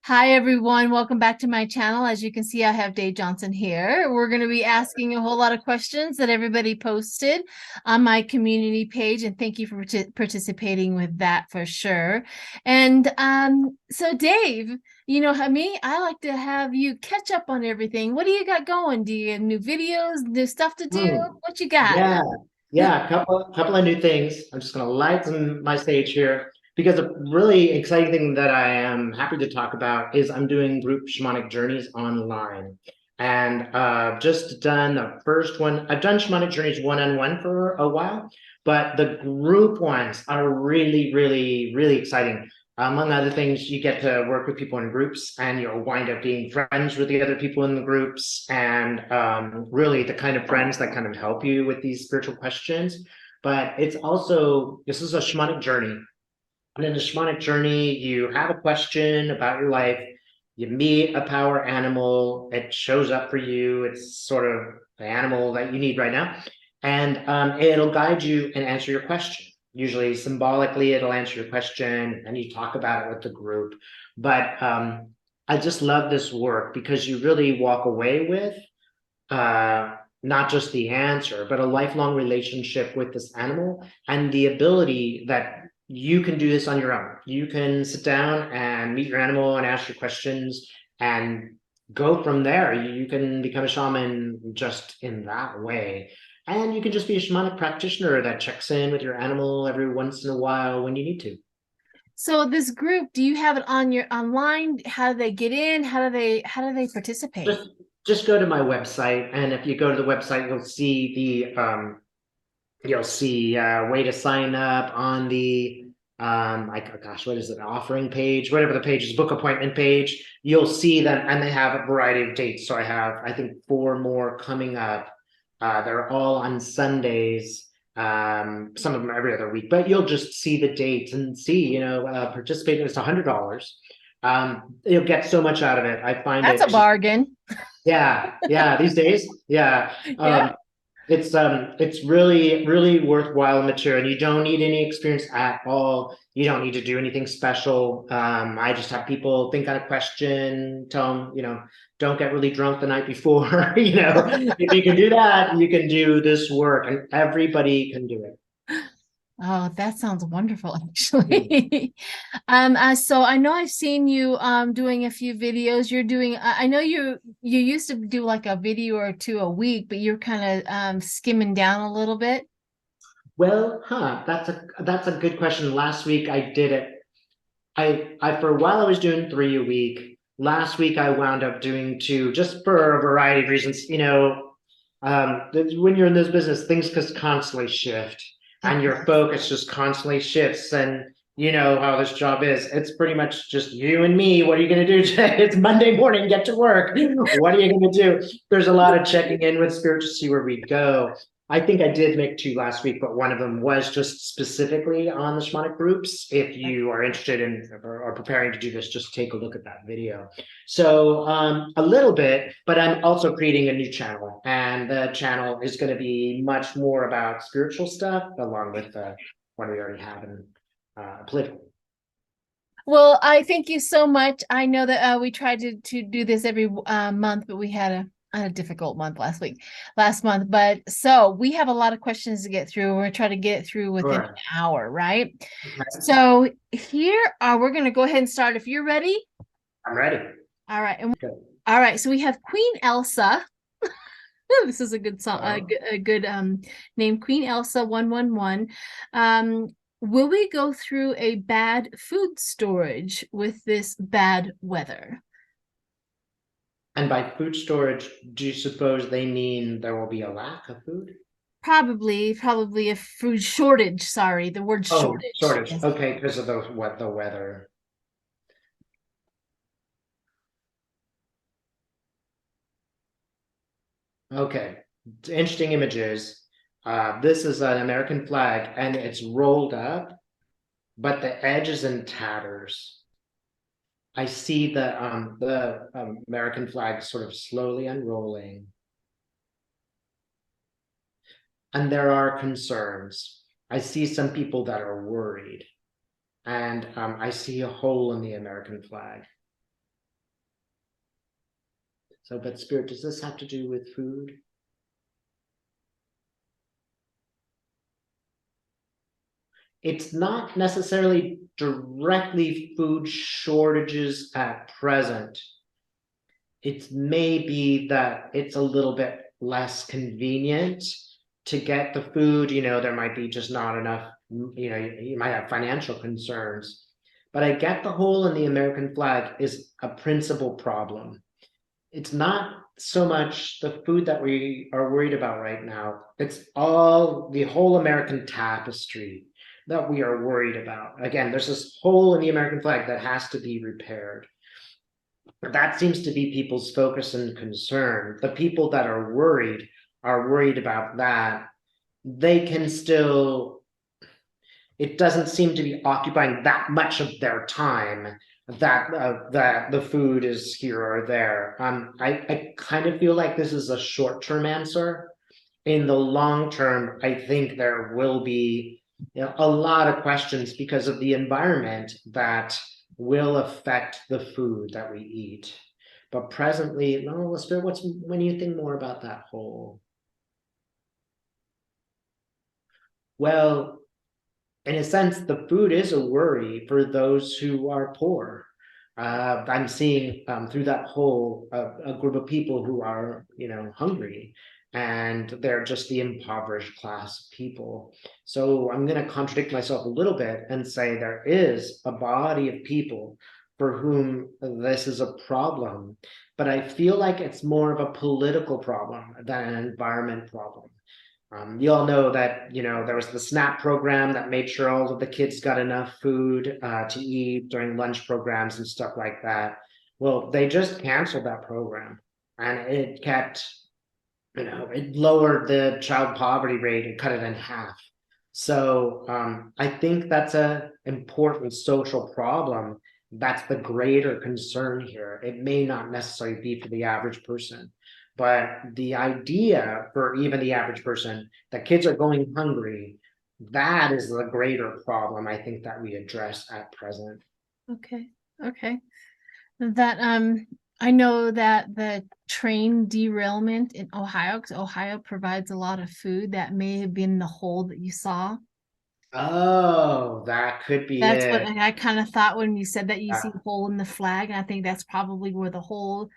Hi everyone, welcome back to my channel. As you can see, I have Dave Johnson here. We're going to be asking a whole lot of questions that everybody posted on my community page, and thank you for participating with that for sure. And so Dave, you know how me, I like to have you catch up on everything. What do you got going? Do you have new videos, new stuff to do? Hmm. What you got? Yeah, yeah, a couple of new things. I'm just gonna lighten my stage here because a really exciting thing that I am happy to talk about is I'm doing group shamanic journeys online. And just done the first one. I've done shamanic journeys one-on-one for a while, but the group ones are really, really, really exciting. Among other things, you get to work with people in groups and you'll wind up being friends with the other people in the groups and really the kind of friends that kind of help you with these spiritual questions. But it's also, this is a shamanic journey. And in a shamanic journey, you have a question about your life, you meet a power animal, it shows up for you, it's sort of the animal that you need right now, and it'll guide you and answer your question. Usually symbolically, it'll answer your question and you talk about it with the group. But I just love this work because you really walk away with not just the answer, but a lifelong relationship with this animal and the ability that you can do this on your own. You can sit down and meet your animal and ask your questions and go from there. You can become a shaman just in that way. And you can just be a shamanic practitioner that checks in with your animal every once in a while when you need to. So this group, do you have it on your online? How do they get in? How do they participate? Just just go to my website, and if you go to the website, you'll see way to sign up on the like, gosh, what is it, offering page, whatever the page is, book appointment page. You'll see them, and they have a variety of dates. So I have, I think, four more coming up. They're all on Sundays. Some of them every other week, but you'll just see the dates and see, participate. It's $100. You'll get so much out of it. I find That's it a just, bargain. yeah, these days, yeah. Yeah. It's really, really worthwhile material, and you don't need any experience at all. You don't need to do anything special. I just have people think on a question, tell them, don't get really drunk the night before. If you can do that, you can do this work, and everybody can do it. Oh, that sounds wonderful, Mm. actually. So I know I've seen you doing a few videos. You're doing I know you used to do like a video or two a week, but you're kind of skimming down a little bit. Well, that's a good question. Last week I did it. I for a while I was doing three a week. Last week I wound up doing two, just for a variety of reasons. When you're in this business, things just constantly shift, Of and your course. focus just constantly shifts. And you know how this job is. It's pretty much just you and me. What are you going to do today? It's Monday morning. Get to work. What are you going to do? There's a lot of checking in with spirit to see where we go. I think I did make two last week, but one of them was just specifically on the shamanic groups. If you are interested in or preparing to do this, just take a look at that video. So a little bit, but I'm also creating a new channel, and the channel is going to be much more about spiritual stuff, along with what we already have in political. Well, I thank you so much. I know that we tried to do this every month, but we had a difficult month last month. But so we have a lot of questions to get through. We're gonna try to get it through within an Sure. hour, right? Okay. So here we're gonna go ahead and start. If you're ready. I'm ready. All right. Okay. All right. So we have Queen Elsa. This is a good song, a good name, Queen Elsa 111. Will we go through a bad food storage with this bad weather? And by food storage, do you suppose they mean there will be a lack of food? Probably a food shortage. Sorry, the word Oh, shortage. shortage. Yes. Okay, because of the weather. Okay, interesting images. This is an American flag, and it's rolled up, but the edge is in tatters. I see the American flag sort of slowly unrolling, and there are concerns. I see some people that are worried, and I see a hole in the American flag. So, but Spirit, does this have to do with food? It's not necessarily directly food shortages at present. It may be that it's a little bit less convenient to get the food. There might be just not enough, you might have financial concerns. But I get the hole in the American flag is a principal problem. It's not so much the food that we are worried about right now. It's all the whole American tapestry that we are worried about. Again, there's this hole in the American flag that has to be repaired. That seems to be people's focus and concern. The people that are worried about that. They can still, it doesn't seem to be occupying that much of their time that the food is here or there. I kind of feel like this is a short-term answer. In the long term, I think there will be a lot of questions because of the environment that will affect the food that we eat. But presently, no, Spirit, when you think more about that whole? Well, in a sense, the food is a worry for those who are poor. I'm seeing through that whole a group of people who are, hungry, and they're just the impoverished class of people. So I'm going to contradict myself a little bit and say there is a body of people for whom this is a problem, but I feel like it's more of a political problem than an environment problem. You all know that, there was the SNAP program that made sure all of the kids got enough food to eat during lunch programs and stuff like that. Well, they just canceled that program, and it kept, it lowered the child poverty rate and cut it in half. So I think that's an important social problem. That's the greater concern here. It may not necessarily be for the average person. But the idea for even the average person that kids are going hungry, that is the greater problem I think that we address at present. Okay. That I know that the train derailment in Ohio, because Ohio provides a lot of food, that may have been the hole that you saw. Oh, that could be That's what it. I kind of thought when you said that you Uh, see a hole in the flag. And I think that's probably where the hole,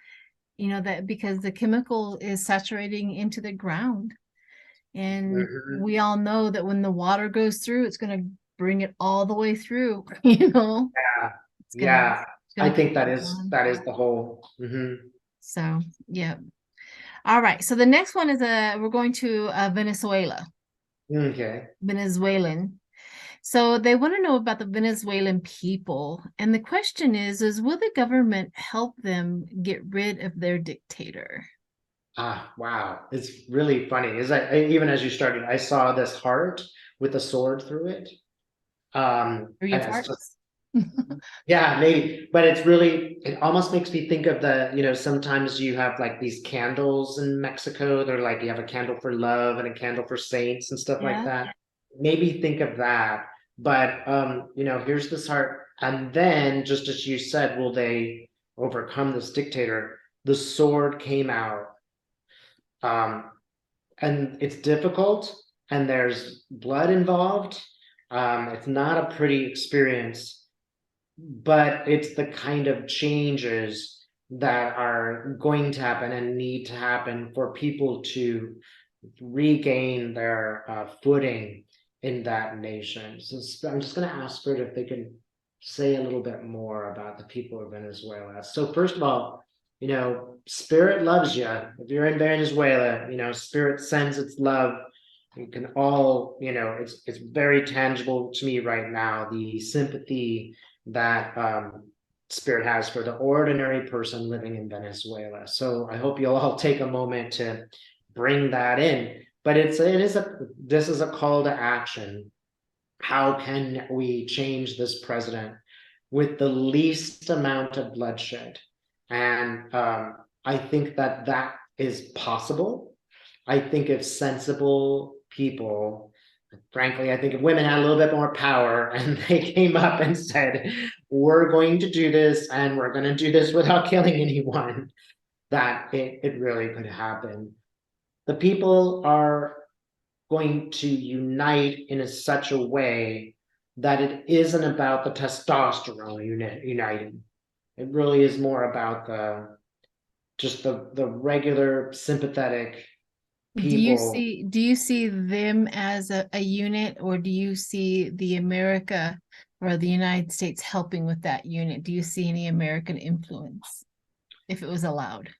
that because the chemical is saturating into the ground. And mhm. we all know that when the water goes through, it's going to bring it all the way through, Yeah, it's yeah. I gonna think keep that it is on. that is the whole. So, yeah. All right. So the next one is we're going to Venezuela, Okay. Venezuelan. So they want to know about the Venezuelan people. And the question is will the government help them get rid of their dictator? Wow. It's really funny. Is that even as you started, I saw this heart with a sword through it. Three And of it's just, hearts. yeah, maybe, but it almost makes me think of sometimes you have like these candles in Mexico. They're like, you have a candle for love and a candle for saints and stuff like Yeah. that. Maybe think of that. But, here's this heart. And then, just as you said, will they overcome this dictator? The sword came out. Um, and it's difficult, and there's blood involved. It's not a pretty experience, but it's the kind of changes that are going to happen and need to happen for people to regain their footing in that nation. So I'm just going to ask Spirit if they can say a little bit more about the people of Venezuela. So first of all, Spirit loves you. If you're in Venezuela, Spirit sends its love. You can all, it's very tangible to me right now, the sympathy that Spirit has for the ordinary person living in Venezuela. So I hope you'll all take a moment to bring that in. But this is a call to action. How can we change this president with the least amount of bloodshed? And I think that is possible. I think if sensible people, frankly, I think if women had a little bit more power and they came up and said, we're going to do this and we're going to do this without killing anyone, that it really could happen. The people are going to unite in such a way that it isn't about the testosterone uniting. It really is more about the regular sympathetic people. Do you see them as a unit, or do you see the America or the United States helping with that unit? Do you see any American influence if it was allowed?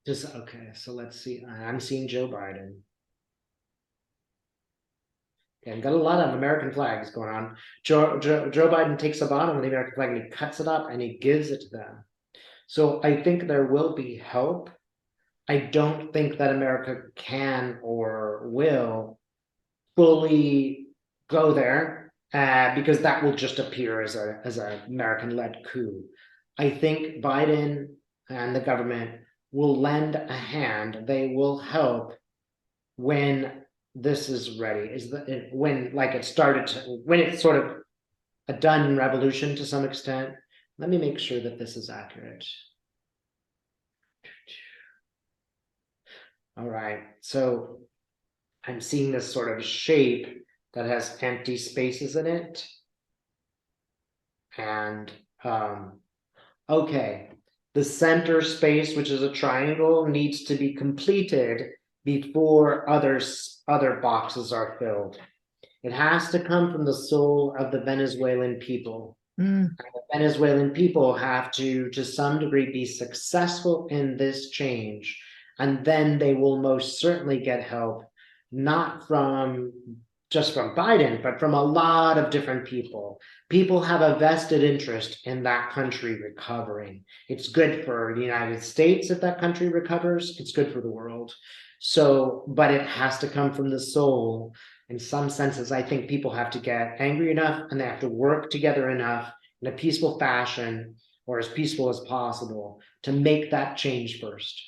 Just okay, so let's see. I'm seeing Joe Biden. Okay, got a lot of American flags going on. Joe Biden takes the bottom of the American flag and he cuts it up and he gives it to them. So I think there will be help. I don't think that America can or will fully go there because that will just appear as a American-led coup. I think Biden and the government will lend a hand. They will help when this is ready. When like it started to, when it's sort of a done revolution to some extent. Let me make sure that this is accurate. All right, so I'm seeing this sort of shape that has empty spaces in it. And okay, the center space, which is a triangle, needs to be completed before other boxes are filled. It has to come from the soul of the Venezuelan people. Mm. The Venezuelan people have to some degree, be successful in this change. And then they will most certainly get help, not from just from Biden, but from a lot of different people. People have a vested interest in that country recovering. It's good for the United States if that country recovers. It's good for the world. So, but it has to come from the soul. In some senses, I think people have to get angry enough and they have to work together enough in a peaceful fashion, or as peaceful as possible, to make that change first.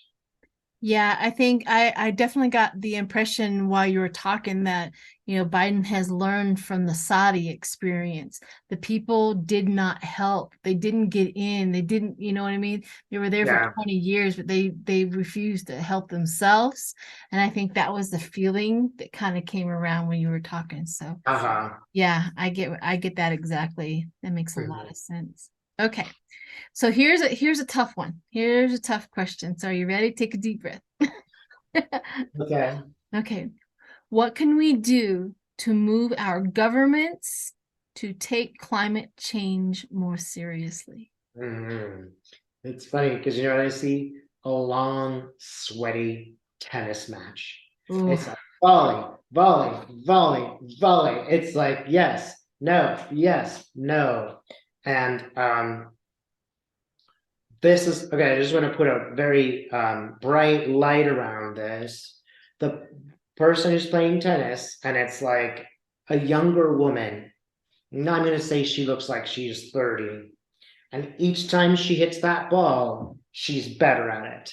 Yeah, I think I definitely got the impression while you were talking that, Biden has learned from the Saudi experience. The people did not help. They didn't get in. They didn't, you know what I mean? They were there for 20 years, but they refused to help themselves. And I think that was the feeling that kind of came around when you were talking. So yeah, I get that exactly. That makes a lot of sense. Okay. So here's a tough one. Here's a tough question. So are you ready? Take a deep breath. Okay. Okay. What can we do to move our governments to take climate change more seriously? It's funny because I see a long, sweaty tennis match. Ooh. It's like volley, volley, volley, volley. It's like yes, no. And this is okay. I just want to put a very bright light around this. The person who's playing tennis, and it's like a younger woman. Now I'm going to say she looks like she's 30. And each time she hits that ball, she's better at it.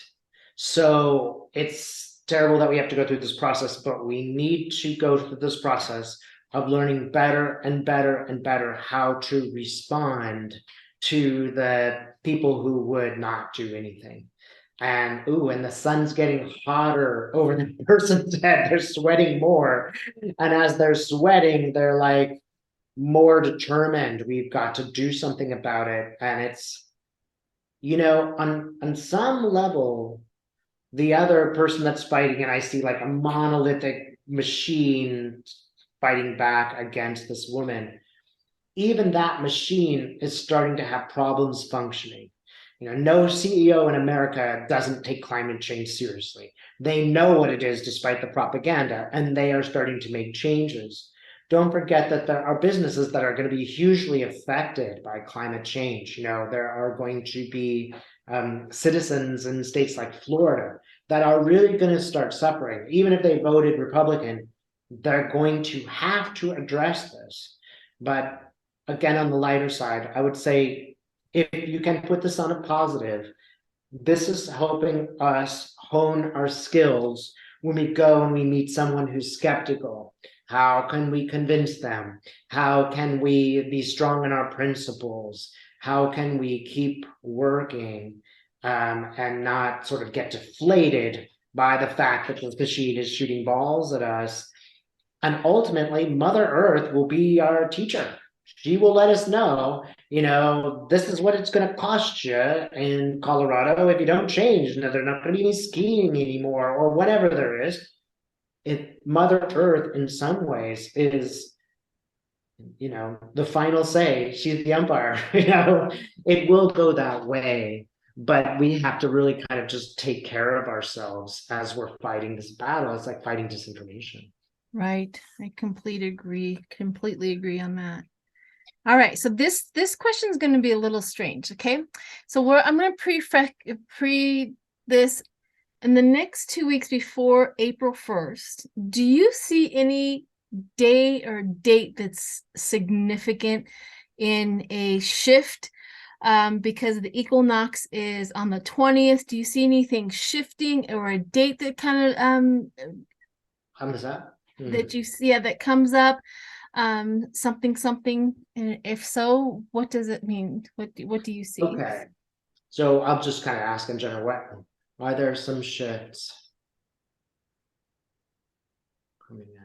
So it's terrible that we have to go through this process, but we need to go through this process of learning better and better and better how to respond to the people who would not do anything. And the sun's getting hotter over the person's head. They're sweating more. And as they're sweating, they're like more determined. We've got to do something about it. And it's, on some level, the other person that's fighting, and I see like a monolithic machine fighting back against this woman. Even that machine is starting to have problems functioning. No CEO in America doesn't take climate change seriously. They know what it is despite the propaganda, and they are starting to make changes. Don't forget that there are businesses that are going to be hugely affected by climate change. There are going to be citizens in states like Florida that are really going to start suffering. Even if they voted Republican, they're going to have to address this. But again, on the lighter side, I would say if you can put this on a positive, this is helping us hone our skills when we go and we meet someone who's skeptical. How can we convince them? How can we be strong in our principles? How can we keep working? and not sort of get deflated by the fact that the machine is shooting balls at us. And ultimately, Mother Earth will be our teacher. She will let us know, this is what it's going to cost you in Colorado if you don't change. There's not going to be any skiing anymore or whatever there is. Mother Earth, in some ways, is, the final say. She's the umpire. It will go that way. But we have to really kind of just take care of ourselves as we're fighting this battle. It's like fighting disinformation. Right. I completely agree on that. All right. So this question is going to be a little strange. Okay. So I'm going to pre this in the next 2 weeks before April 1st. Do you see any day or date that's significant in a shift? Because the equinox is on the 20th. Do you see anything shifting or a date that kind of Comes up? that you see that comes up? Something, and if so, what does it mean? What do you see? Okay. So I'll just kind of ask in general, are there some shifts coming in?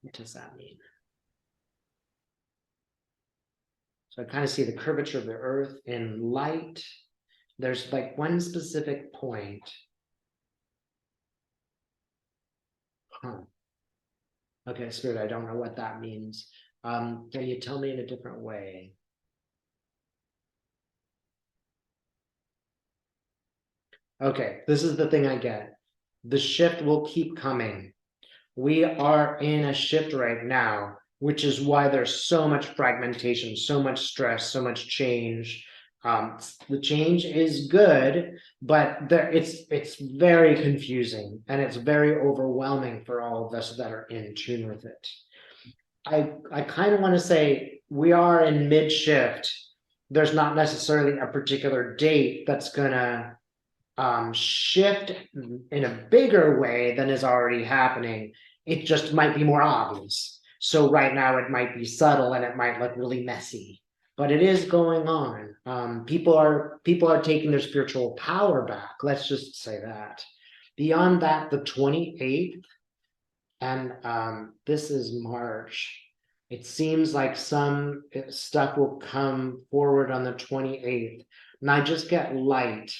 What does that mean? So I kind of see the curvature of the earth in light. There's like one specific point. Okay, Spirit, I don't know what that means. Can you tell me in a different way? Okay, this is the thing I get. The shift will keep coming. We are in a shift right now, which is why there's so much fragmentation, so much stress, so much change. The change is good, but it's very confusing and it's very overwhelming for all of us that are in tune with it. I kind of want to say we are in mid shift. There's not necessarily a particular date that's gonna shift in a bigger way than is already happening. It just might be more obvious. So right now it might be subtle and it might look really messy, but it is going on. People are taking their spiritual power back. Let's just say that. Beyond that, the 28th, and this is March. It seems like some stuff will come forward on the 28th, and I just get light.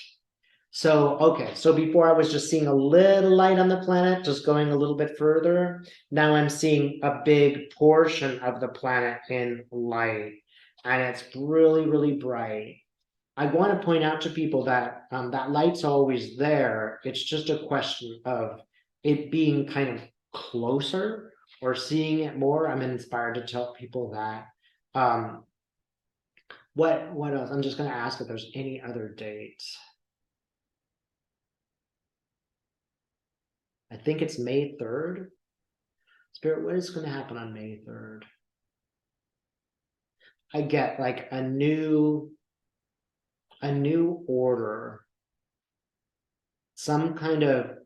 So, okay, so before I was just seeing a little light on the planet, just going a little bit further. Now I'm seeing a big portion of the planet in light, and it's really, really bright. I want to point out to people that that light's always there. It's just a question of it being kind of closer or seeing it more. I'm inspired to tell people that. What else? I'm just going to ask if there's any other dates. I think it's May 3rd. Spirit, what is going to happen on May 3rd? I get like a new order, some kind of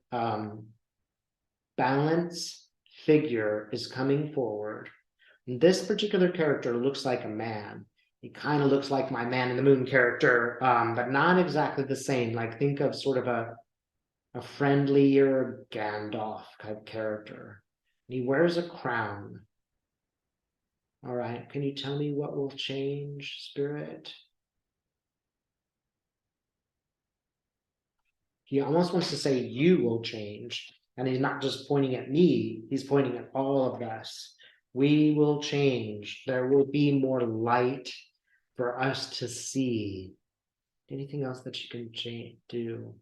balance figure is coming forward. And this particular character looks like a man. He kind of looks like my Man in the Moon character, but not exactly the same. Like think of sort of a friendlier Gandalf type character. And he wears a crown. All right, can you tell me what will change, Spirit? He almost wants to say you will change. And he's not just pointing at me, he's pointing at all of us. We will change. There will be more light for us to see. Anything else that you can do?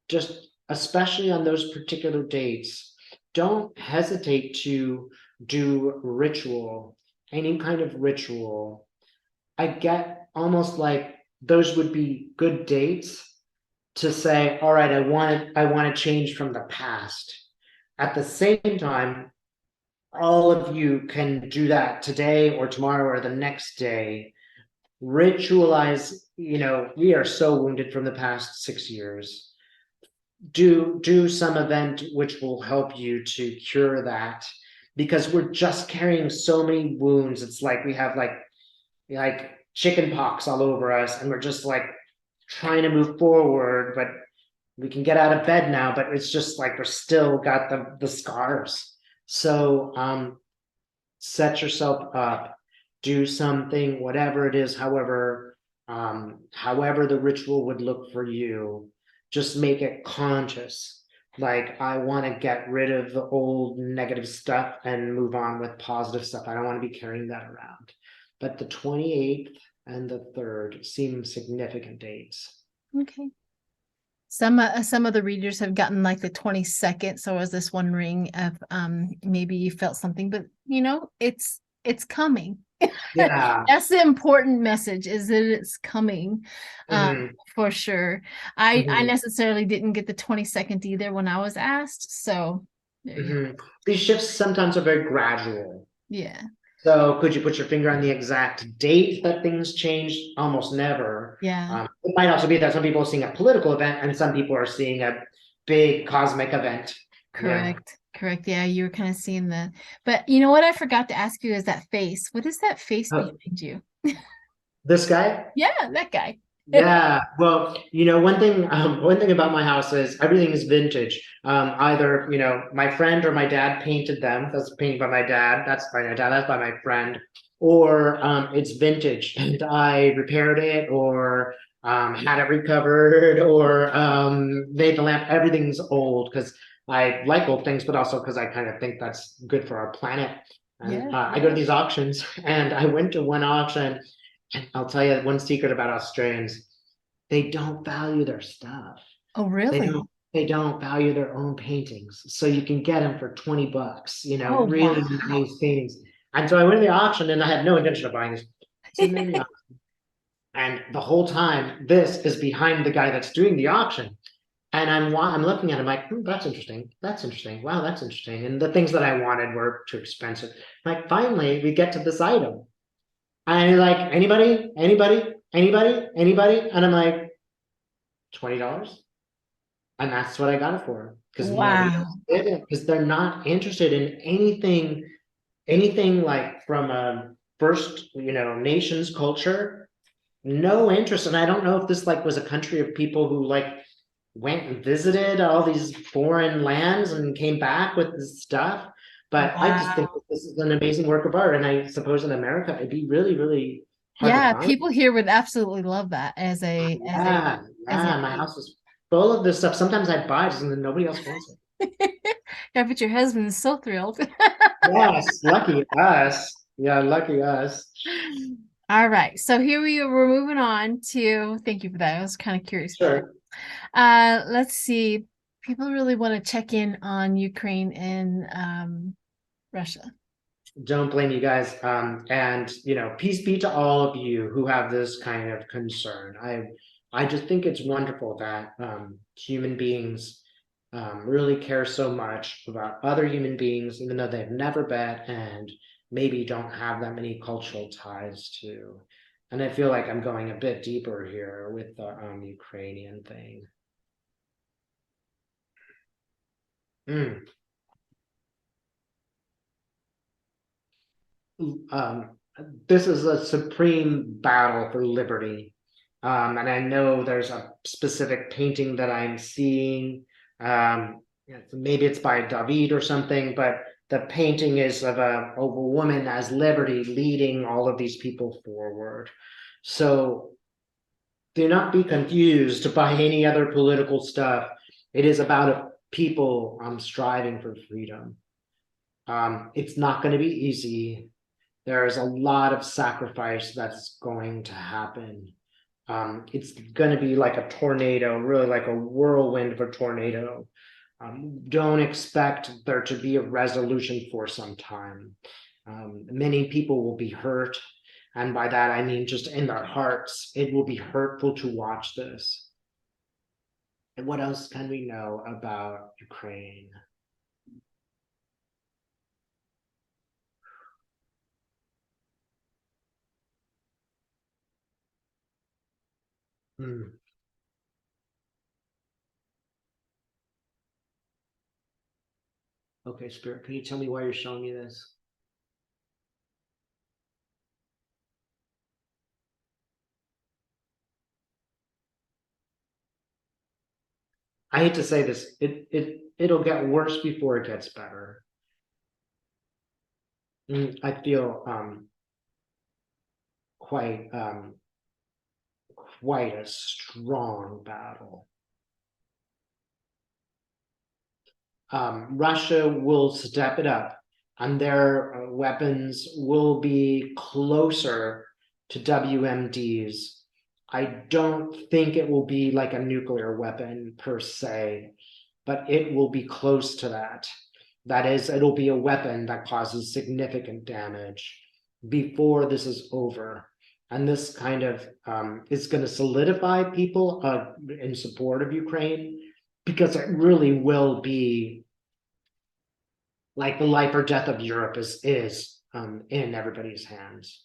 Just especially on those particular dates, don't hesitate to do ritual, any kind of ritual. I get almost like those would be good dates to say, all right, I want to change from the past. At the same time, all of you can do that today or tomorrow or the next day. Ritualize, we are so wounded from the past 6 years. Do some event which will help you to cure that. because we're just carrying so many wounds. It's like we have like chicken pox all over us, and we're just like trying to move forward, but we can get out of bed now, but it's just like we're still got the scars. So set yourself up, do something, whatever it is, however the ritual would look for you, just make it conscious. Like, I want to get rid of the old negative stuff and move on with positive stuff. I don't want to be carrying that around. But the 28th and the 3rd seem significant dates. Okay. Some of the readers have gotten like the 22nd. So I was just wondering if maybe you felt something, but it's coming. Yeah. That's the important message, is that it's coming, Mhm. for sure. I Mhm. necessarily didn't get the 22nd either when I was asked. So there you Mhm. These shifts sometimes are very gradual. yeah. So could you put your finger on the exact date that things changed? Almost never. Yeah. It might also be that some people are seeing a political event and some people are seeing a big cosmic event. Yeah. Correct. Correct. Yeah, you were kind of seeing the, but you know what I forgot to ask you is that face. What is that face Oh, behind you? this guy? Yeah, that guy. Yeah, well, one thing about my house is everything is vintage. Either, my friend or my dad painted them. That's painted by my dad. That's by my dad. That's by my friend. Or it's vintage and I repaired it or had it recovered or made the lamp. Everything's old because I like old things, but also because I kind of think that's good for our planet. And Yeah, I go to yeah. these auctions and I went to one auction and I'll tell you one secret about Australians. They don't value their stuff. Oh, They really? don't they don't value their own paintings. So you can get them for 20 bucks, Oh, really wow. nice paintings. And so I went to the auction and I had no intention of buying this. Sitting there in the auction. And the whole time, this is behind the guy that's doing the auction. And I'm looking at him like, that's interesting. That's interesting. Wow, that's interesting. And the things that I wanted were too expensive. Like finally, we get to this item. And he's like, anybody? And I'm like, $20. And that's what I got it for. Because nobody else Wow. did it. Because they're not interested in anything like from a first, nations culture. No interest. And I don't know if this like was a country of people who like went and visited all these foreign lands and came back with this stuff. But I just think Wow. that this is an amazing work of art. And I suppose in America it'd be really, really hard to Yeah, find. people here would absolutely love that as Yeah, a yeah, my piece. house is full of this stuff. Sometimes I buy it and then nobody else wants it. Yeah, but your husband is so thrilled. Yes, lucky us. Yeah, lucky us. All right. So here we're moving on to, thank you for that. I was kind of curious about that. Sure. Let's see. People really want to check in on Ukraine and Russia. Don't blame you guys. And peace be to all of you who have this kind of concern. I just think it's wonderful that human beings really care so much about other human beings, even though they've never met and maybe don't have that many cultural ties to. And I feel like I'm going a bit deeper here with the Ukrainian thing. Mm. um, this is a supreme battle for liberty. And I know there's a specific painting that I'm seeing. Maybe it's by David or something, but the painting is of a woman as liberty leading all of these people forward. So do not be confused by any other political stuff. It is about a people striving for freedom. It's not going to be easy. There's a lot of sacrifice that's going to happen. It's going to be like a tornado, really like a whirlwind of a tornado. Don't expect there to be a resolution for some time. Many people will be hurt. And by that, I mean just in their hearts. It will be hurtful to watch this. And what else can we know about Ukraine? Hmm. Okay, Spirit, can you tell me why you're showing me this? I hate to say this, it'll get worse before it gets better. I feel quite quite a strong battle. Russia will step it up, and their weapons will be closer to WMDs. I don't think it will be like a nuclear weapon per se, but it will be close to that. That is, it'll be a weapon that causes significant damage before this is over. And this kind of is going to solidify people in support of Ukraine, because it really will be like the life or death of Europe is in everybody's hands.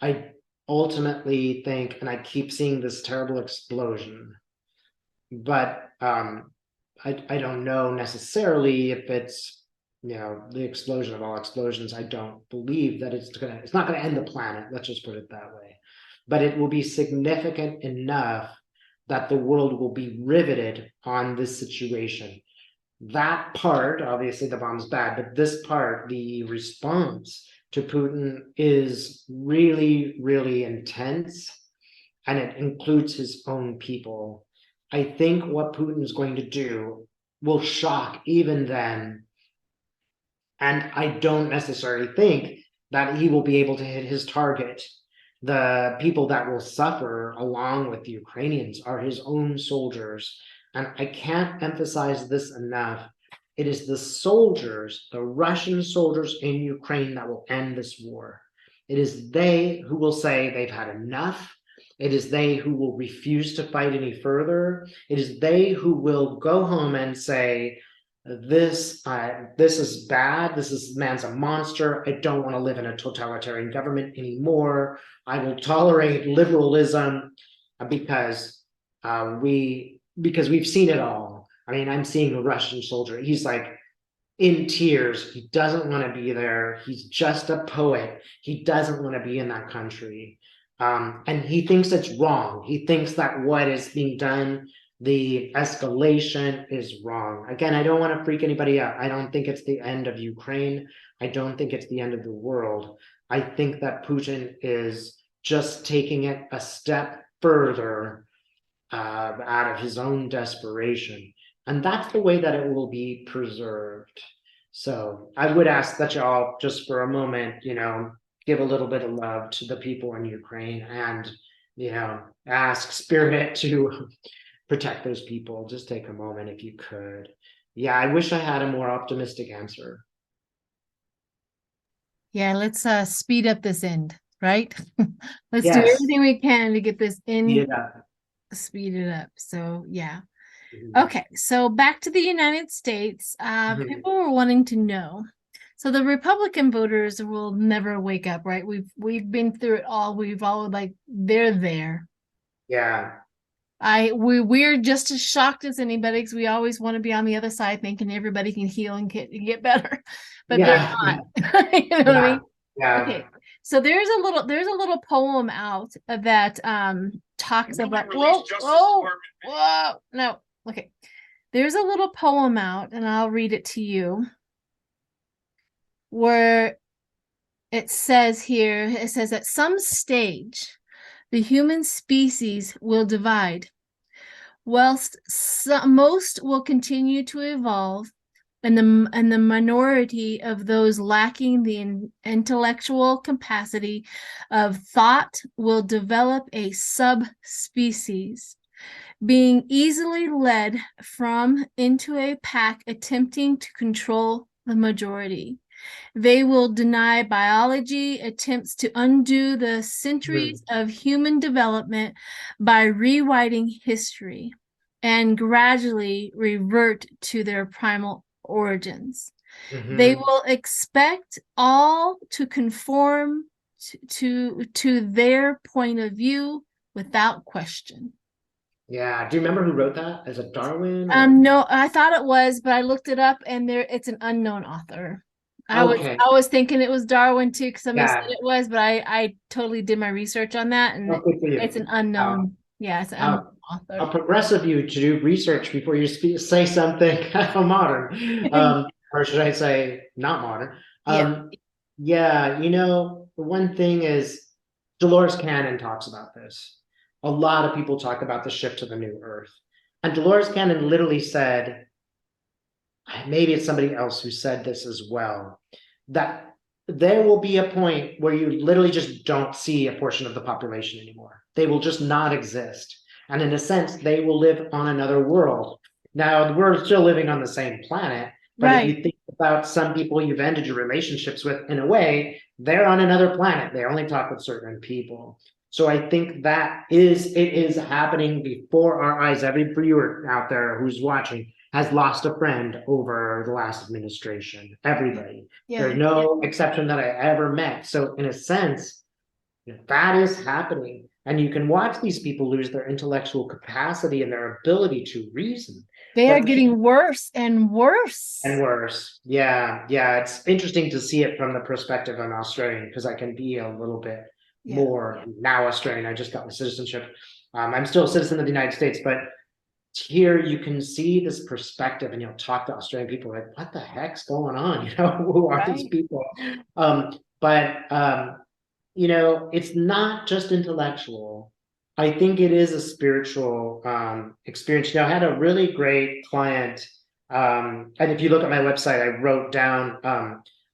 I ultimately think, and I keep seeing this terrible explosion, but I don't know necessarily if it's, you know, the explosion of all explosions. I don't believe that it's not gonna end the planet, let's just put it that way. But it will be significant enough that the world will be riveted on this situation. That part, obviously the bomb's bad, but this part, the response to Putin is really, really intense, and it includes his own people. I think what Putin is going to do will shock even them. And I don't necessarily think that he will be able to hit his target. The people that will suffer along with the Ukrainians are his own soldiers. And I can't emphasize this enough. It is the soldiers, the Russian soldiers in Ukraine, that will end this war. It is they who will say they've had enough. It is they who will refuse to fight any further. It is they who will go home and say, this is bad. This man's a monster. I don't want to live in a totalitarian government anymore. I will tolerate liberalism because we've seen it all. I mean, I'm seeing a Russian soldier. He's like in tears. He doesn't want to be there. He's just a poet. He doesn't want to be in that country. And he thinks it's wrong. He thinks that what is being done, the escalation, is wrong. Again, I don't want to freak anybody out. I don't think it's the end of Ukraine. I don't think it's the end of the world. I think that Putin is just taking it a step further out of his own desperation. And that's the way that it will be preserved. So I would ask that y'all, just for a moment, you know, give a little bit of love to the people in Ukraine, and, you know, ask Spirit to protect those people. Just take a moment if you could. Yeah, I wish I had a more optimistic answer. Yeah, let's speed up this end, right? Let's do Yes. everything we can to get this in, Yeah. speed it up. So yeah. Mhm. Okay, so back to the United States. Mhm. People were wanting to know. So the Republican voters will never wake up, right? We've been through it all. We've all, like, they're there. Yeah. We're just as shocked as anybody, because we always want to be on the other side thinking everybody can heal and get better, but they're Yeah. not. You know what I Yeah. mean? Yeah. Okay, so there's a little poem out that talks about, whoa, no, okay, there's a little poem out, and I'll read it to you, where it says here, it says, at some stage the human species will divide, whilst most will continue to evolve, and the minority of those lacking the intellectual capacity of thought will develop a subspecies, being easily led from into a pack attempting to control the majority. They will deny biology, attempts to undo the centuries of human development by rewriting history, and gradually revert to their primal origins. They Mhm. will expect all to conform to their point of view without question. Yeah. Do you remember who wrote that? Is it Darwin or? No, I thought it was, but I looked it up and it's an unknown author. Okay. I was thinking it was Darwin too, because somebody said Yeah. it was, but I totally did my research on that, and Oh, good for it's you. an unknown. Yeah, it's an How unknown author. how progressive you to do research before you say something modern, or should I say not modern? Yeah. Yeah, the one thing is Dolores Cannon talks about this. A lot of people talk about the shift to the new earth. And Dolores Cannon literally said, maybe it's somebody else who said this as well, that there will be a point where you literally just don't see a portion of the population anymore. They will just not exist. And in a sense, they will live on another world. Now, we're still living on the same planet, but if Right. you think about some people you've ended your relationships with, in a way, they're on another planet. They only talk with certain people. So I think it is happening before our eyes. Every viewer out there who's watching has lost a friend over the last administration. Everybody. Yeah. There's no exception that I ever met. So in a sense, that is happening. And you can watch these people lose their intellectual capacity and their ability to reason. They are But getting worse and and worse. worse. Yeah, yeah. It's interesting to see it from the perspective of an Australian because I can be a little bit Yeah. more now Australian. I just got my citizenship. I'm still a citizen of the United States, but here you can see this perspective and talk to Australian people like, what the heck's going on? Who are these Right. people? But it's not just intellectual. I think it is a spiritual experience. I had a really great client. And if you look at my website, I wrote down,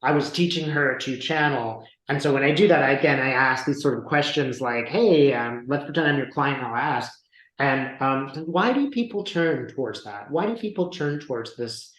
I was teaching her to channel. And so when I do that, I ask these sort of questions like, hey, let's pretend I'm your client. I'll ask, and why do people turn towards that? Why do people turn towards this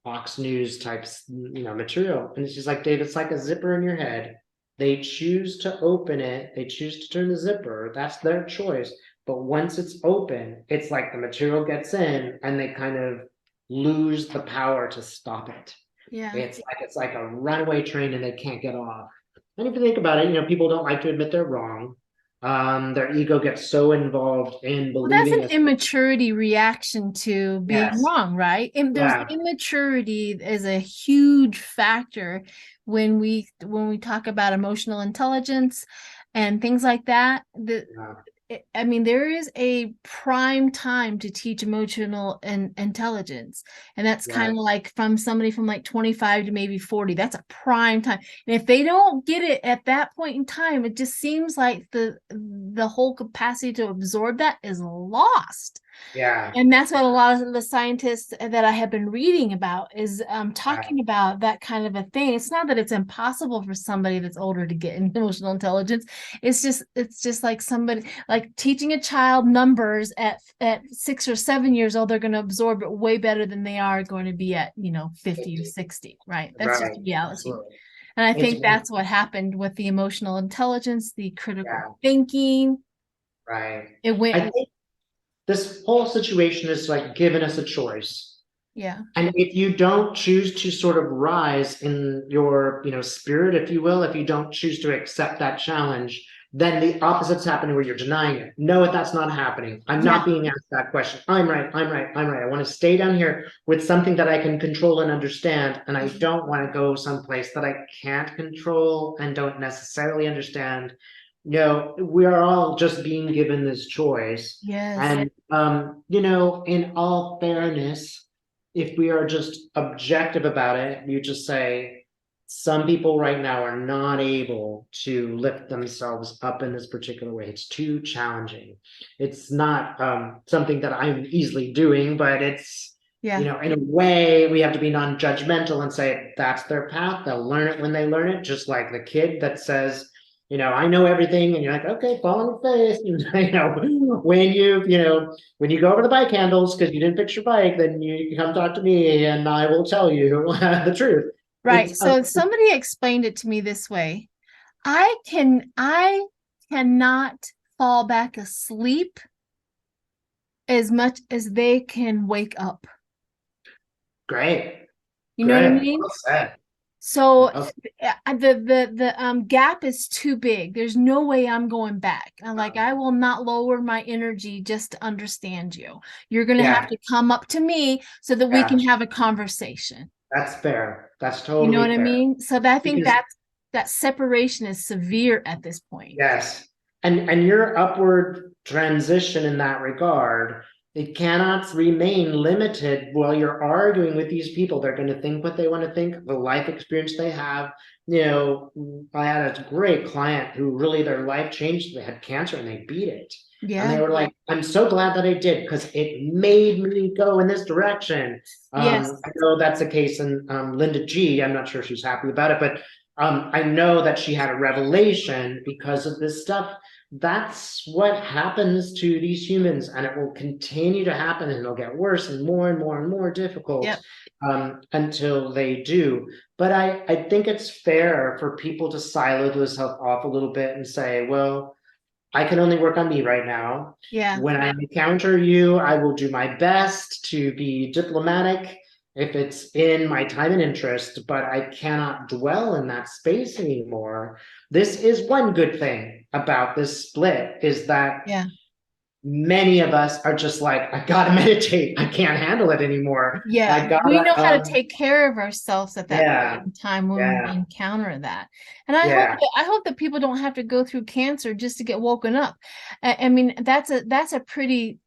Fox News types, material? And she's like, Dave, it's like a zipper in your head. They choose to open it. They choose to turn the zipper. That's their choice. But once it's open, it's like the material gets in and they kind of lose the power to stop it. Yeah. It's like a runaway train and they can't get off. And if you think about it, people don't like to admit they're wrong. Their ego gets so involved in Well, that's believing an it's immaturity reaction to being yes, wrong, right? And there's yeah, immaturity is a huge factor when we talk about emotional intelligence and things like that. yeah, I mean, there is a prime time to teach emotional and intelligence. And that's kind yeah, of like from somebody from like 25 to maybe 40. That's a prime time. And if they don't get it at that point in time, it just seems like the whole capacity to absorb that is lost. yeah, And that's what a lot of the scientists that I have been reading about is yeah, talking about that kind of a thing. It's not that it's impossible for somebody that's older to get emotional intelligence. It's just like somebody like teaching a child numbers at 6 or 7 years old. They're going to absorb it way better than they are going to be at 50 or 60. Right? That's just right, reality. absolutely. And I It's think that's what happened with the emotional intelligence, the yeah, critical thinking. right. It I went, think this whole situation is like giving us a choice. yeah, And if you don't choose to sort of rise in your, spirit, if you will, if you don't choose to accept that challenge, then the opposite's happening where you're denying it. No, that's not happening. I'm not yeah, being asked that question. I'm right. I'm right. I'm right. I want to stay down here with something that I can control and understand. And I don't want to go someplace that I can't control and don't necessarily understand. No, we are all just being given this choice. yes. And, in all fairness, if we are just objective about it, you just say, some people right now are not able to lift themselves up in this particular way. It's too challenging. It's not something that I'm easily doing, but it's, Yeah. in a way, we have to be non-judgmental and say that's their path. They'll learn it when they learn it, just like the kid that says, I know everything, and you're like, okay, fall on your face. When you go over the bike handles because you didn't fix your bike, then you come talk to me, and I will tell you the truth. Right. It's So somebody explained it to me this way. I cannot fall back asleep as much as they can wake up. great, You know what I great, mean? well said. So Okay. the gap is too big. There's no way I'm going back. I'm like, I will not lower my energy just to understand you. You're gonna have Yeah, to come up to me so that we yeah, can have a conversation. that's fair. That's You know what totally I fair. mean? So that I think Because that separation is severe at this point. yes, and your upward transition in that regard, it cannot remain limited while you're arguing with these people. They're going to think what they want to think, the life experience they have. You know, I had a great client who really their life changed. They had cancer and they beat it. And they Yeah. were like, I'm so glad that I did because it made me go in this direction. Yes. I know that's the case in Linda G. I'm not sure she's happy about it, but I know that she had a revelation because of this stuff. That's what happens to these humans, and it will continue to happen, and it'll get worse and more and more and more difficult Yep. until they do. But I think it's fair for people to silo themselves off a little bit and say, well, I can only work on me right now. Yeah. When I encounter you, I will do my best to be diplomatic if it's in my time and interest, but I cannot dwell in that space anymore. This is one good thing about this split is that Yeah. many of us are just like, I gotta meditate. I can't handle it anymore. I Yeah, we know gotta, how to take care of ourselves at that point yeah, in time when we yeah, encounter that. And yeah, I hope that people don't have to go through cancer just to get woken up. I mean, that's a pretty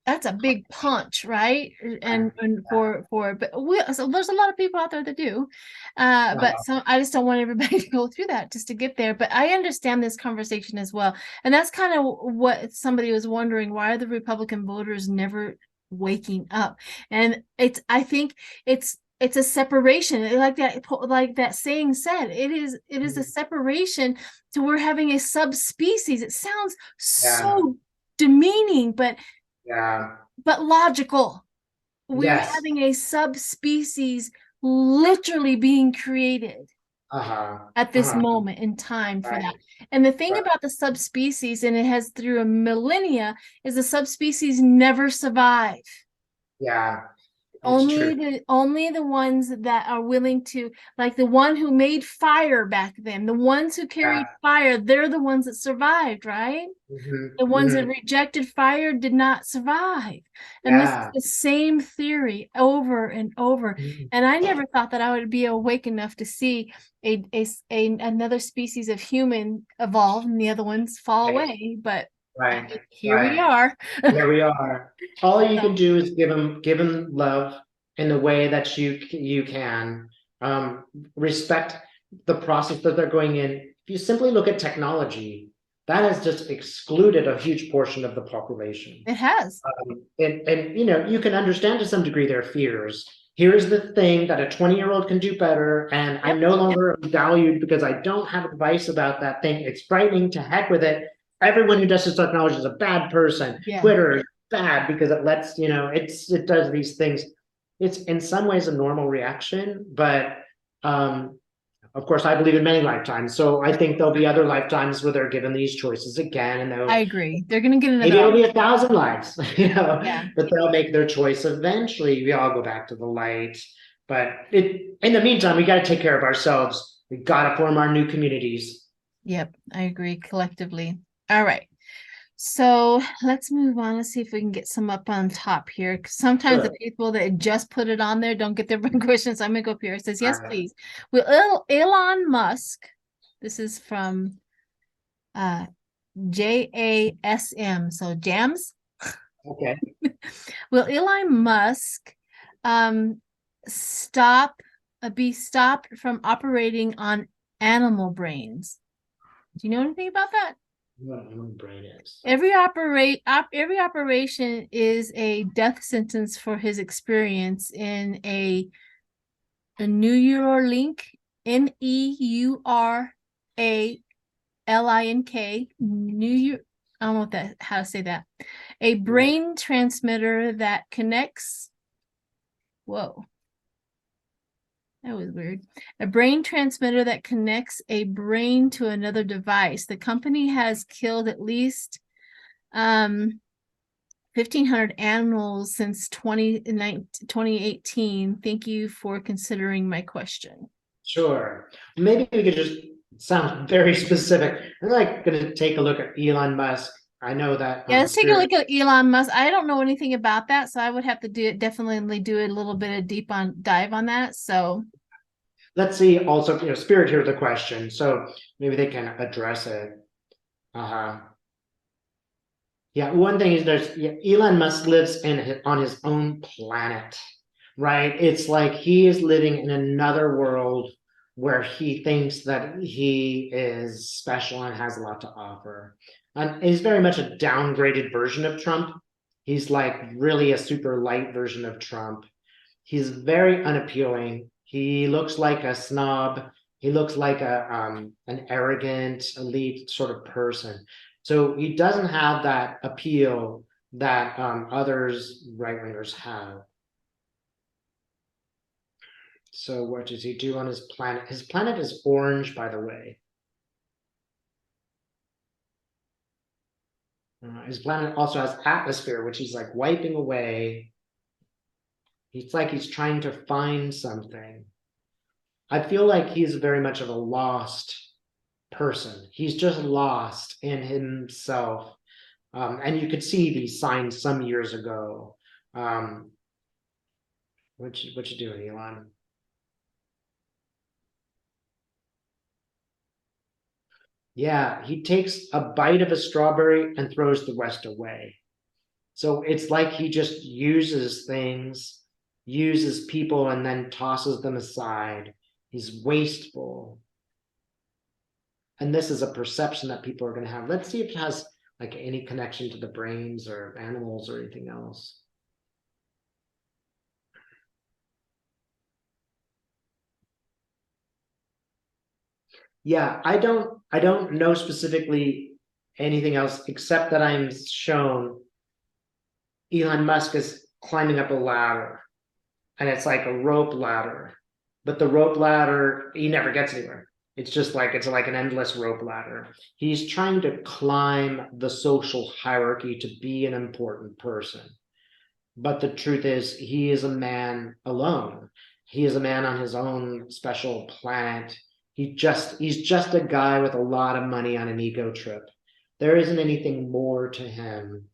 that's a big punch, right? And but so there's a lot of people out there that do. But uh, some I just don't want everybody to go through that just to get there. But I understand this conversation as well. And that's kind of what somebody was wondering, why are the Republican voters never waking up? And I think it's a separation, like that saying said, it is a separation to we're having a subspecies. It sounds yeah, so demeaning, yeah, but logical. We're yes, having a subspecies literally being created uh-huh, at this uh-huh, moment in time for that. right, And the thing right, about the subspecies, and it has through a millennia, is the subspecies never survive. yeah, it's true. Only the ones that are willing to, like the one who made fire back then, the ones who carried Yeah. fire, they're the ones that survived, right? Mhm, The ones that mhm. rejected fire did not survive. And this is Yeah. the same theory over and over. Mhm. And I never thought that I would be awake enough to see another species of human evolve and the other ones fall Right, away. But right, here we right. are. Here we are. All you can So, do is give them love in the way that you can. Um, Respect the process that they're going in. If you simply look at technology, that has just excluded a huge portion of the population. it has. And you know, you can understand to some degree their fears. Here's the thing that a 20-year-old can do better, and I Yep. no longer am valued because I don't have advice about that thing. It's frightening, to heck with it. Everyone who does this technology is a bad person. Yeah. Twitter is bad because it lets, you know, it does these things. It's in some ways a normal reaction, but um of course, I believe in many lifetimes. So I think there'll be other lifetimes where they're given these choices again, and I they'll agree. They're going to get another maybe it'll be opportunity. 1,000 lives, you know, Yeah. but they'll make their choice eventually. We all go back to the light. But in the meantime, we got to take care of ourselves. We got to form our new communities. Yep. I agree collectively. All right. So let's move on. Let's see if we can get some up on top here. 'Cause sometimes the Good. people that just put it on there don't get their questions. I'm gonna go up here. It says, All yes, right. please. Will Elon Musk, this is from JASM, so JAMS. Okay. Will Elon Musk um stop be stopped from operating on animal brains? Do you know anything about that? What my brain is. Every operation is a death sentence for his experience in a Neuralink, Neuralink, New I don't know how to say that. A Yeah. brain transmitter that connects. Whoa, that was weird. A brain transmitter that connects a brain to another device. The company has killed at least 1,500 animals since 2018. Thank you for considering my question. Sure. Maybe we could just sound very specific. I'm like going to take a look at Elon Musk. I know that Yeah, let's take a Spirit. look at Elon Musk. I don't know anything about that, so I would have to definitely do a little bit of deep on dive on that. So Let's see. Also, Spirit here's the question, so maybe they can address it. Uh-huh. Yeah, one thing is Elon Musk lives on his own planet, right? It's like he is living in another world where he thinks that he is special and has a lot to offer. And he's very much a downgraded version of Trump. He's like really a super light version of Trump. He's very unappealing. He looks like a snob. He looks like an arrogant, elite sort of person. So he doesn't have that appeal that others right wingers have. So what does he do on his planet? His planet is orange, by the way. His planet also has atmosphere, which he's like wiping away. It's like he's trying to find something. I feel like he's very much of a lost person. He's just lost in himself. And you could see these signs some years ago. Um, what you doing, Elon? Yeah, he takes a bite of a strawberry and throws the rest away. So it's like he just uses things, uses people, and then tosses them aside. He's wasteful. And this is a perception that people are going to have. Let's see if it has like any connection to the brains or animals or anything else. Yeah, I don't know specifically anything else except that I'm shown Elon Musk is climbing up a ladder, and it's like a rope ladder. But the rope ladder, he never gets anywhere. It's like an endless rope ladder. He's trying to climb the social hierarchy to be an important person. But the truth is, he is a man alone. He is a man on his own special planet. He's just a guy with a lot of money on an ego trip. There isn't anything more to him.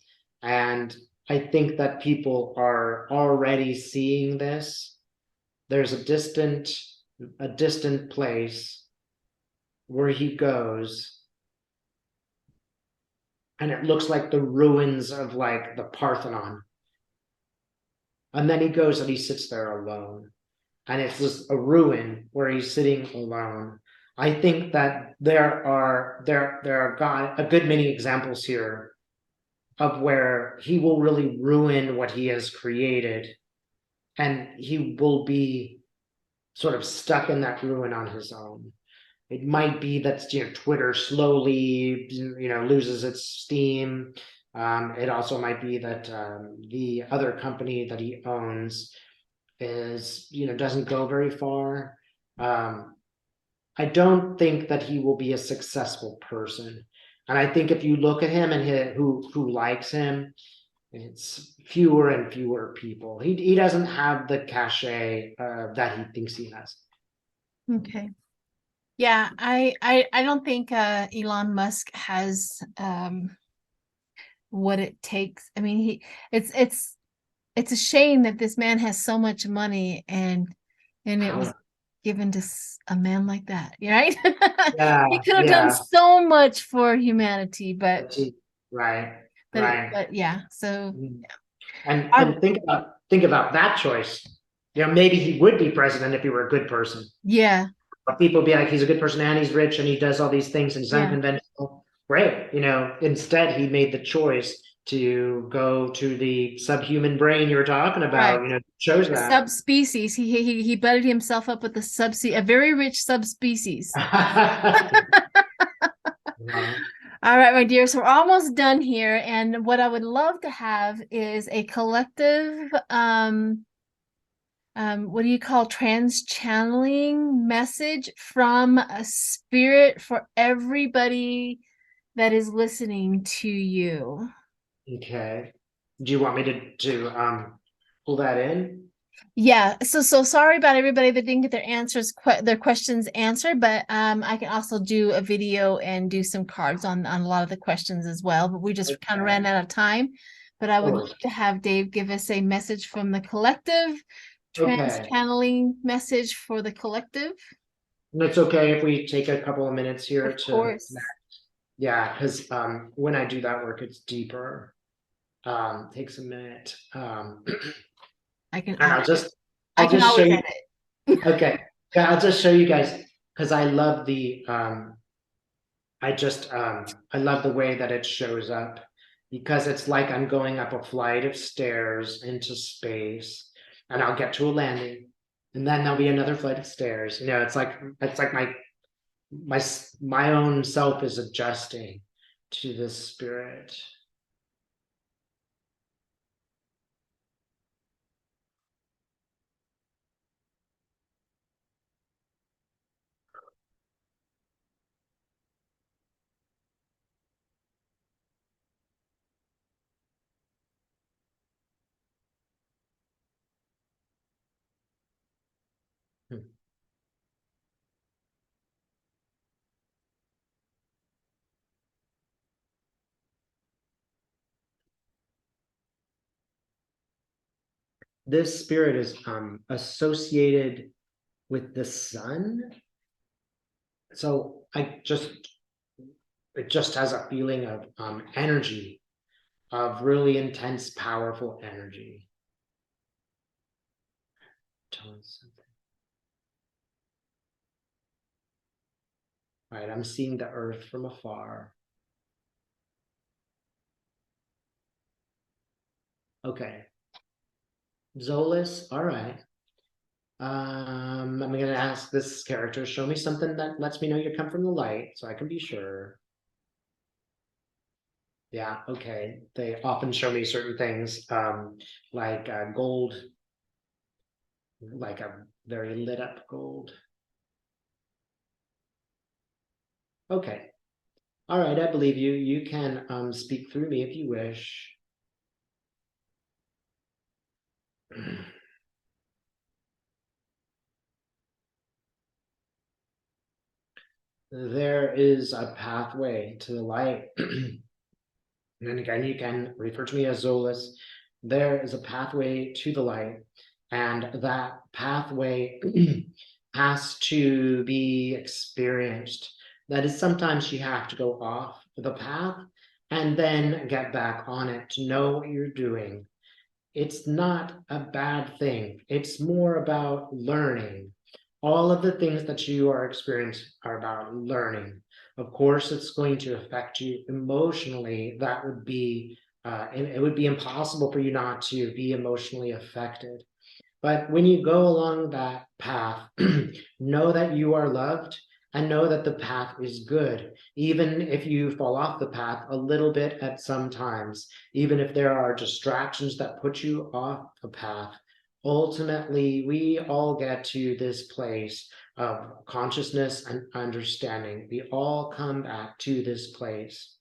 And I think that people are already seeing this. There's a distant place where he goes, and it looks like the ruins of like the Parthenon. And then he goes and he sits there alone. And it's just a ruin where he's sitting alone. I think that there are a good many examples here of where he will really ruin what he has created, and he will be sort of stuck in that ruin on his own. It might be that Twitter slowly loses its steam. It also might be that the other company that he owns is doesn't go very far. Um, I don't think that he will be a successful person, and I think if you look at him and who likes him, it's fewer and fewer people. He doesn't have the cachet that he thinks he has. okay. Yeah, I don't think Elon Musk has what it takes. I mean, it's a shame that this man has so much money and it was given to a man like that, right? Yeah, He could have done yeah. so much for humanity, but Right, but right. but yeah. So Mhm. I And think about that choice. Maybe he would be president if he were a good person. yeah, But people be like, he's a good person and he's rich and he does all these things and he's yeah. unconventional. Great. Instead he made the choice to go to the subhuman brain you were talking Right. about, chose The that. subspecies. He butted himself up with the subspecies, a very rich subspecies. Wow. All right, my dear. So we're almost done here. And what I would love to have is a collective, what do you call trans channeling message from a spirit for everybody that is listening to you. Okay. Do you want me to pull that in? Yeah, so sorry about everybody that didn't get their their questions answered, but I can also do a video and do some cards on a lot of the questions as well, but we just kind of ran out of time. But I would Totally. like to have Dave give us a message from the collective, trans Okay. channeling message for the collective. And it's okay if we take a couple of minutes here Of to, course. yeah, because when I do that work, it's deeper. Takes a minute. I can And I'll just I I'll can just show always you. edit. Okay. Yeah, I'll just show you guys because I love the I love the way that it shows up because it's like I'm going up a flight of stairs into space and I'll get to a landing and then there'll be another flight of stairs. You know, it's like my own self is adjusting to this spirit. Hmm. This spirit is associated with the sun. So it just has a feeling of energy, of really intense, powerful energy. All right, I'm seeing the earth from afar. Okay. Zolas, all right. I'm gonna ask this character, show me something that lets me know you come from the light so I can be sure. Yeah, okay. They often show me certain things, like gold, like a very lit up gold. Okay. All right, I believe you. You can speak through me if you wish. There is a pathway to the light. And again, you can refer to me as Zolas. There is a pathway to the light, and that pathway has to be experienced. That is, sometimes you have to go off the path and then get back on it to know what you're doing. It's not a bad thing. It's more about learning. All of the things that you are experiencing are about learning. Of course, it's going to affect you emotionally. That would be, it would be impossible for you not to be emotionally affected. But when you go along that path, know that you are loved and know that the path is good. Even if you fall off the path a little bit at some times, even if there are distractions that put you off the path, ultimately, we all get to this place of consciousness and understanding. We all come back to this place.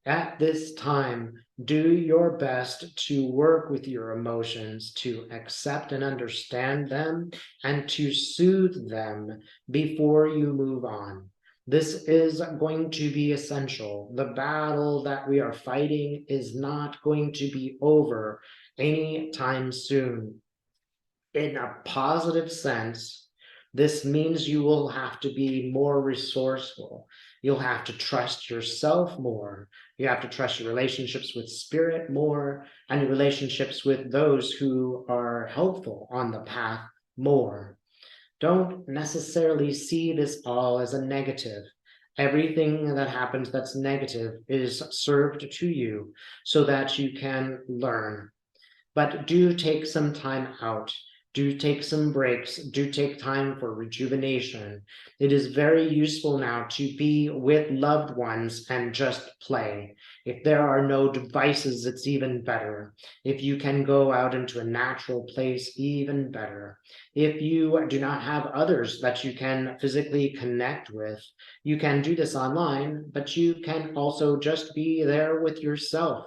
At this time, do your best to work with your emotions, to accept and understand them, and to soothe them before you move on. This is going to be essential. The battle that we are fighting is not going to be over anytime soon. In a positive sense, this means you will have to be more resourceful. You'll have to trust yourself more. You have to trust your relationships with spirit more and your relationships with those who are helpful on the path more. Don't necessarily see this all as a negative. Everything that happens that's negative is served to you so that you can learn. But do take some time out. Do take some breaks. Do take time for rejuvenation. It is very useful now to be with loved ones and just play. If there are no devices, it's even better. If you can go out into a natural place, even better. If you do not have others that you can physically connect with, you can do this online, but you can also just be there with yourself.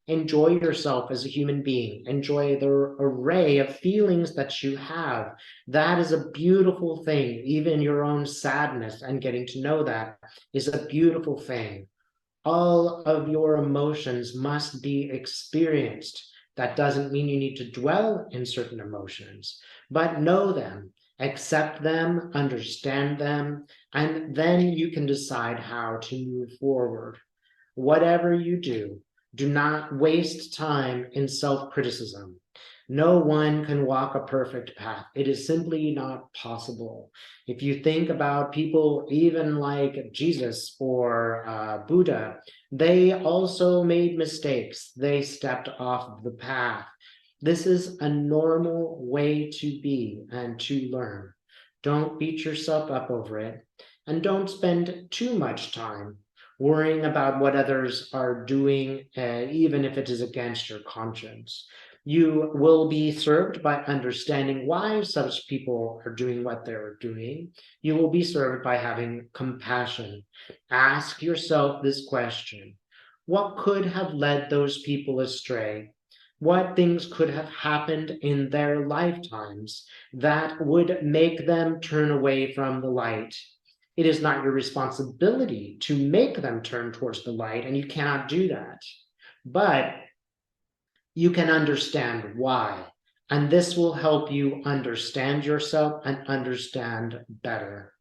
Enjoy yourself as a human being. Enjoy the array of feelings that you have. That is a beautiful thing. Even your own sadness and getting to know that is a beautiful thing. All of your emotions must be experienced. That doesn't mean you need to dwell in certain emotions, but know them, accept them, understand them, and then you can decide how to move forward. Whatever you do not waste time in self-criticism. No one can walk a perfect path. It is simply not possible. If you think about people even like Jesus or Buddha, they also made mistakes. They stepped off the path. This is a normal way to be and to learn. Don't beat yourself up over it, and don't spend too much time worrying about what others are doing, even if it is against your conscience. You will be served by understanding why such people are doing what they're doing. You will be served by having compassion. Ask yourself this question: what could have led those people astray? What things could have happened in their lifetimes that would make them turn away from the light? It is not your responsibility to make them turn towards the light, and you cannot do that. But you can understand why. And this will help you understand yourself and understand better.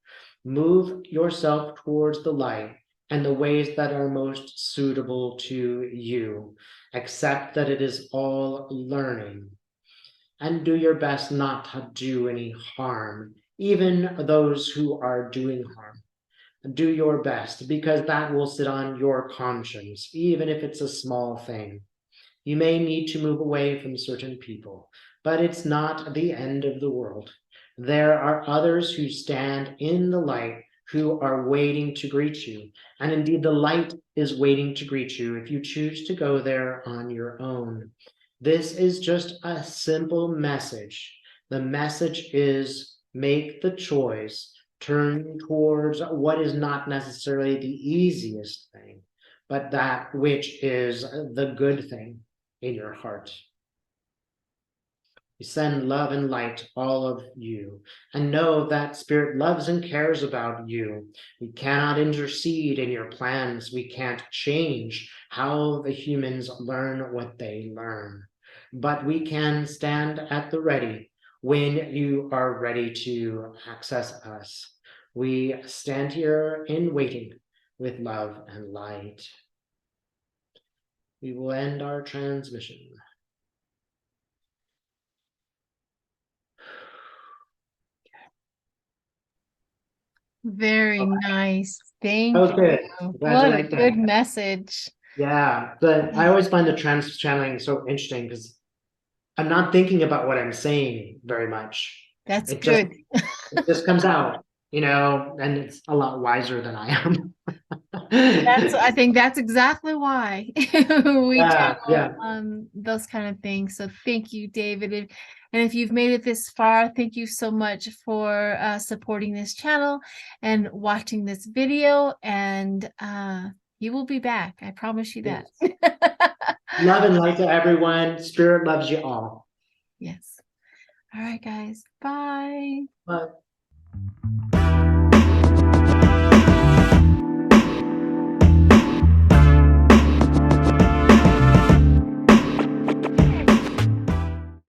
Move yourself towards the light and the ways that are most suitable to you. Accept that it is all learning, and do your best not to do any harm, even those who are doing harm. Do your best, because that will sit on your conscience, even if it's a small thing. You may need to move away from certain people, but it's not the end of the world. There are others who stand in the light who are waiting to greet you. And indeed, the light is waiting to greet you if you choose to go there on your own. This is just a simple message. The message is make the choice, turn towards what is not necessarily the easiest thing, but that which is the good thing in your heart. We send love and light to all of you, and know that Spirit loves and cares about you. We cannot intercede in your plans. We can't change how the humans learn what they learn, but we can stand at the ready when you are ready to access us. We stand here in waiting with love and light. We will end our transmission. Very nice. Thank Okay, you. glad you What a like that. good message. Yeah, but I always find the trans channeling so interesting because I'm not thinking about what I'm saying very much. That's It just good. it just comes out, and it's a lot wiser than I am. I think that's exactly why we Yeah, channel yeah. those kind of things. So thank you, David. And if you've made it this far, thank you so much for supporting this channel and watching this video. And you will be back. I promise you that. Yes. Love and light to everyone. Spirit loves you all. Yes. All right, guys. Bye. Bye.